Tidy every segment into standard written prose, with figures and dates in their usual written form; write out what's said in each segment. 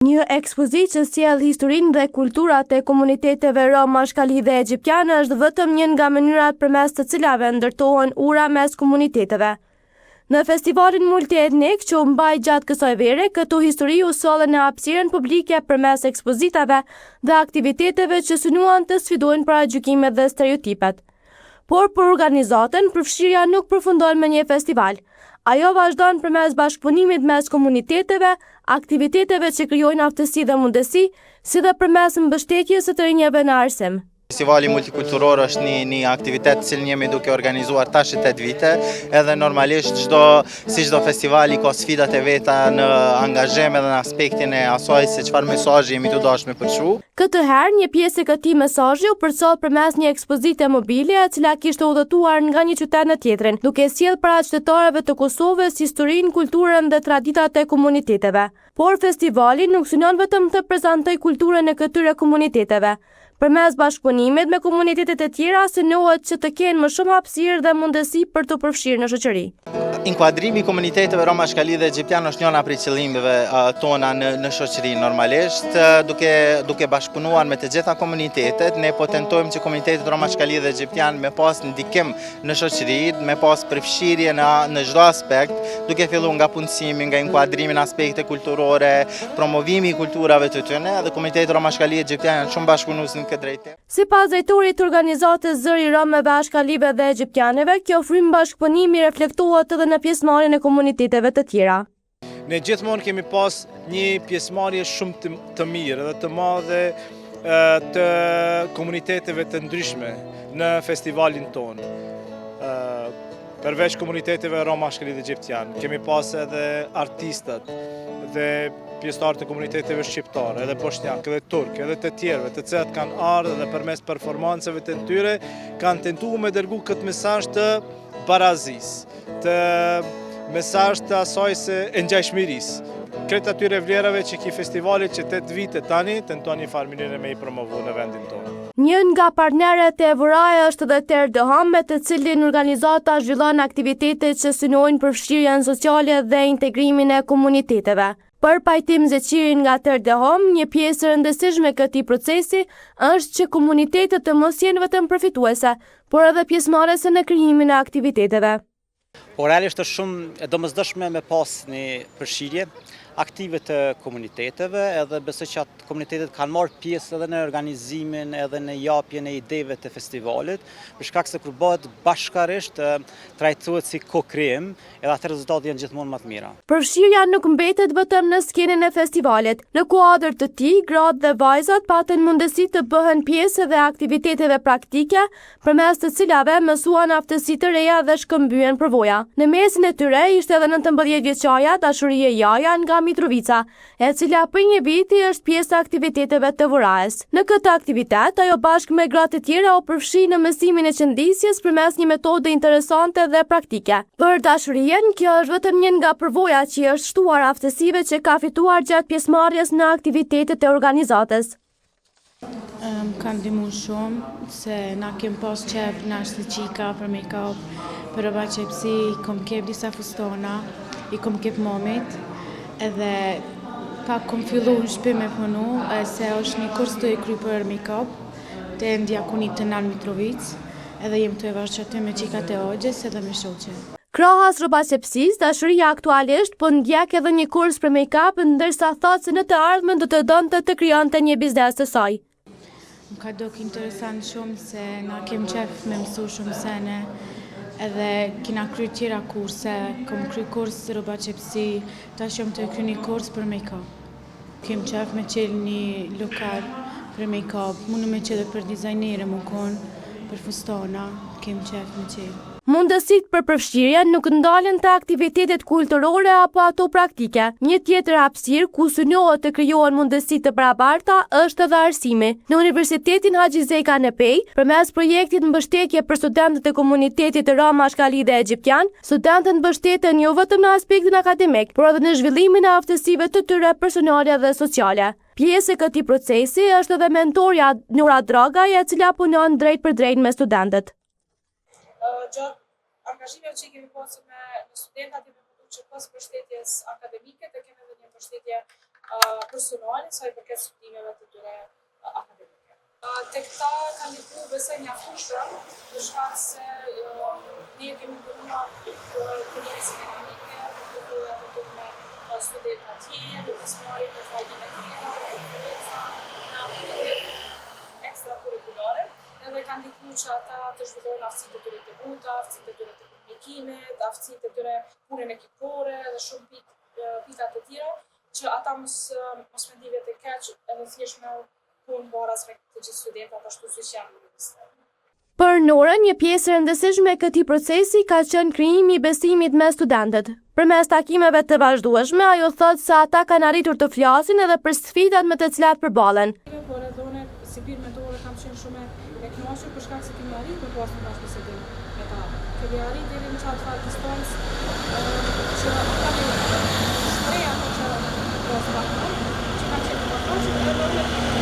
Një ekspozitë që sjell historinë dhe kulturat e komuniteteve rom, mashkali dhe egjiptiane është vetëm një nga mënyrat përmes të cilave ndërtohen ura mes komuniteteve. Në festivalin multietnik që u mbaj gjatë kësaj vere, këto histori u solën në hapësirën publike përmes ekspozitave dhe aktiviteteve që synuan të sfidojnë paragjykimet dhe stereotipet. Por për organizatën, përfshirja nuk përfundon me një festival. Ajo vazhdon përmes bashkëpunimit mes komuniteteve, aktiviteteve që krijojnë aftësi dhe mundësi, si dhe përmes mbështetjes së të rinjve në arsim. Festivali multikulturor është një aktivitet cilën jemi duke organizuar tash 8 vite, edhe normalisht si çdo festivali ka sfidat e veta në angazhim edhe në aspektin e asaj se çfarë mesazhi jemi të dashur për çu. Këtë herë një pjesë e këtij mesazhi u përcjell përmes një ekspozite mobile e cila kishte udhëtuar nga një qytet në tjetrin, duke sjellë para qytetarëve të Kosovës historinë, kulturën dhe traditat e komuniteteve. Por festivali nuk synon vetëm të prezantojë kulturën e këtyre komuniteteve. Përmes bashkëpunimit me komunitetet e tjera synohet që të kenë më shumë hapësirë dhe mundësi për të përfshirë në shoqëri. Inkuadrimi i komuniteteve rom, mashkali dhe egjiptian është njëra prej qëllimeve tona në shoqëri normalisht, duke bashkëpunuar me të gjitha komunitetet, ne po tentojmë që komunitetet rom, mashkali dhe egjiptian me pas ndikim në shoqëri, me pas përfshirje në çdo aspekt, duke filluar nga punësimi, nga inkuadrimi në aspekte kulturore, promovimi i kulturave të tyre, dhe komunitetet rom, mashkali dhe egjiptian janë shumë bashkëpunues. Sipas drejtorit të organizatës Zëri Romëve, Mashkalive dhe Egjiptianeve, kjo frymë bashkëpunimi reflektohet edhe në pjesëmarrjen e komuniteteve të tjera. Ne gjithmonë kemi pas një pjesëmarrje shumë të mirë dhe të madhe të komuniteteve të ndryshme në festivalin tonë. Përveç komuniteteve rom, mashkali dhe egjiptian, kemi pas edhe artistat dhe pjesëtarë të komuniteteve shqiptare, edhe bosnjak, edhe turk, edhe të tjerëve, të cilat kanë ardhur dhe përmes performancave të tyre kanë tentuar me dërgu këtë mesazh të barazisë, të mesazh të asaj se e ngjashmërisë. Kretë atyre vlerave që ki festivalit që 8 vite tani tenton një farë mënyrë me i promovu në vendin tonë. Një nga partnerët e Voraj është edhe Ter Deham, me të cilin organizata zhvillon aktivitete që synojnë përfshirjen sociale dhe integrimin e komuniteteve. Për pajtim zeqirin nga Ter Deham, një pjesë e rëndësishme këtij procesi është që komunitetet të mos jenë vetëm përfituese, por edhe pjesëmarrëse në krijimin e aktiviteteve. Realisht është shumë e domosdoshme me pas një përfshirje aktive të komuniteteve, edhe besoj që atë komunitetet kanë marrë pjesë edhe në organizimin edhe në japjen e ideve të festivalit, për shkak se kur bëhet bashkarisht trajtohet si ko-krijim, edhe atë rezultatet janë gjithmonë më të mira. Përfshirja nuk mbetet vetëm në skenën e festivalit. Në kuadër të tij, gratë dhe vajzat patën mundësi të bëhen pjesë dhe aktiviteteve praktike, përmes të cilave mësuan aftësi të reja dhe shkëmbyen përvoja. Në mesin e tyre ishte edhe 19 vjeçaja Dashurie Jaja nga Mitrovica, e cila për një viti është pjesë e aktiviteteve të Vorajës. Në këtë aktivitet, ajo bashkë me gratë të tjera u përfshi në mësimin e qëndisjes përmes një metode interesante dhe praktike. Për Dashurien, kjo është vetëm një nga përvoja që është shtuar aftësive që ka fituar gjatë pjesëmarrjes në aktivitetet e organizatës. Ka ndihmuar shumë se na kem pas qef në qika për make-up, për roba qepsi, kom kep disa fustona, i kom kep momit, edhe pak kom fillu në shtëpi me punu, se është një kurs të i kry për make-up të Diakonit të Nal Mitrovic, edhe jem të e vazhqaty me qikat e ogjes edhe me shoqe. Krahas rrobaqepsisë, Dashuria aktualisht po ndjek edhe një kurs për make-up, ndërsa thotë se në të ardhmen do të donte të krijonte një biznes të saj. Më ka dok interesant shumë se na kem qef me mësu shumë sene, edhe kina kry tjera kurse, kom kry kurs rrobaqepsi, tash jam të kry një kurs për make-up. Kem qef me qel një lokal për make-up, mundu me qel dhe për dizajnere më konë, për fustona, kem qef me qel. Mundësit për përfshirje nuk ndalen të aktivitetet kulturore apo ato praktike. Një tjetër hapësirë ku synohet të krijohen mundësi të barabarta është edhe arsimi. Në Universitetin Haxhi Zej Kanepej, përmes projektit mbështetje për studentët e komunitetit rom, mashkali dhe egjiptian, studentët mbështeten jo vetëm në aspektin akademik, por edhe në zhvillimin e aftësive të tyre personale dhe sociale. Pjesë e këtij procesi është edhe mentorja Nura Dragaj, e cila punon drejt për drejt me studentët. Gjatë angazhimeve që kemi pasur me studentat, jemi munduar që pas mbështetjes akademike të kemi edhe një mbështetje personale sa i përket studimeve të tyre akademike. Tek ta ka ndihmu besoj mjaftueshëm, për shkak se ne kemi punuar për pjesën ekonomike, për me studentë të tjerë, për pjesëmarrje për fajime të tjera, ekstrakurrikulare, edhe kanë ndihmuar që ata të zhvillojnë aftësitë e tyre të buta, aftësitë e tyre të komunikimit, aftësitë e tyre punën ekipore dhe shumë pika të tjera, që ata mos mendive të keq edhe thjesht me punë baraz me të gjithë studentët ashtu siç janë në universitet. Për Norën, një pjesë e rëndësishme e këtij procesi ka qenë krijimi i besimit me studentët. Përmes takimeve të vazhdueshme, ajo thotë se ata kanë arritur të flasin edhe për sfidat me të cilat përballen. Por edhe unë si bir mentore kam qenë shumë e kënaqur për shkak se kemi arritur pas një bashkëbisedim me ta. Kemi arritur deri në çfarë farë distancë që ata kanë shpreh ato që pas bakon, që kanë qenë të bashkë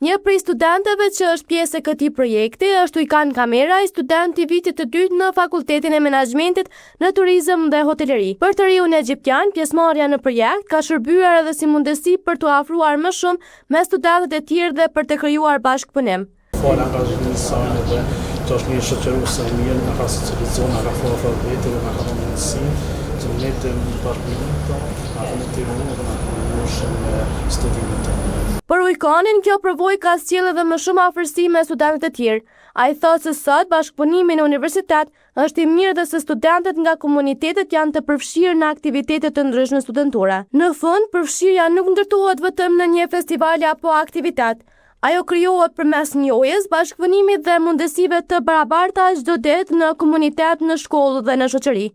Një prej studentëve që është pjesë e këtij projekti është Ujkan Kamera, student i vitit të dytë në Fakultetin e Menaxhmentit në Turizëm dhe Hoteleri. Për të riun egjiptian, pjesëmarrja në projekt ka shërbyer edhe si mundësi për të afruar më shumë me studentët e tjerë dhe për të krijuar bashkëpunim. Fala angazhimin e saj dhe që është një shoqëruese e mirë, nga ka socializuar, nga ka forë vetë dhe nga ka dhënë mundësi që ne të bashkëpunojmë, atë në të rrugë dhe në studimin tonë. Për Ujkanin, kjo përvojë ka sjellë edhe më shumë afërsi me studentët e tjerë. Ai thotë se sot bashkëpunimi në universitet është i mirë dhe se studentët nga komunitetet janë të përfshirë në aktivitete të ndryshme studentore. Në fund, përfshirja nuk ndërtohet vetëm në një festival apo aktivitet. Ajo krijohet përmes njohjes, bashkëpunimit dhe mundësive të barabarta çdo ditë në komunitet, në shkollë dhe në shoqëri.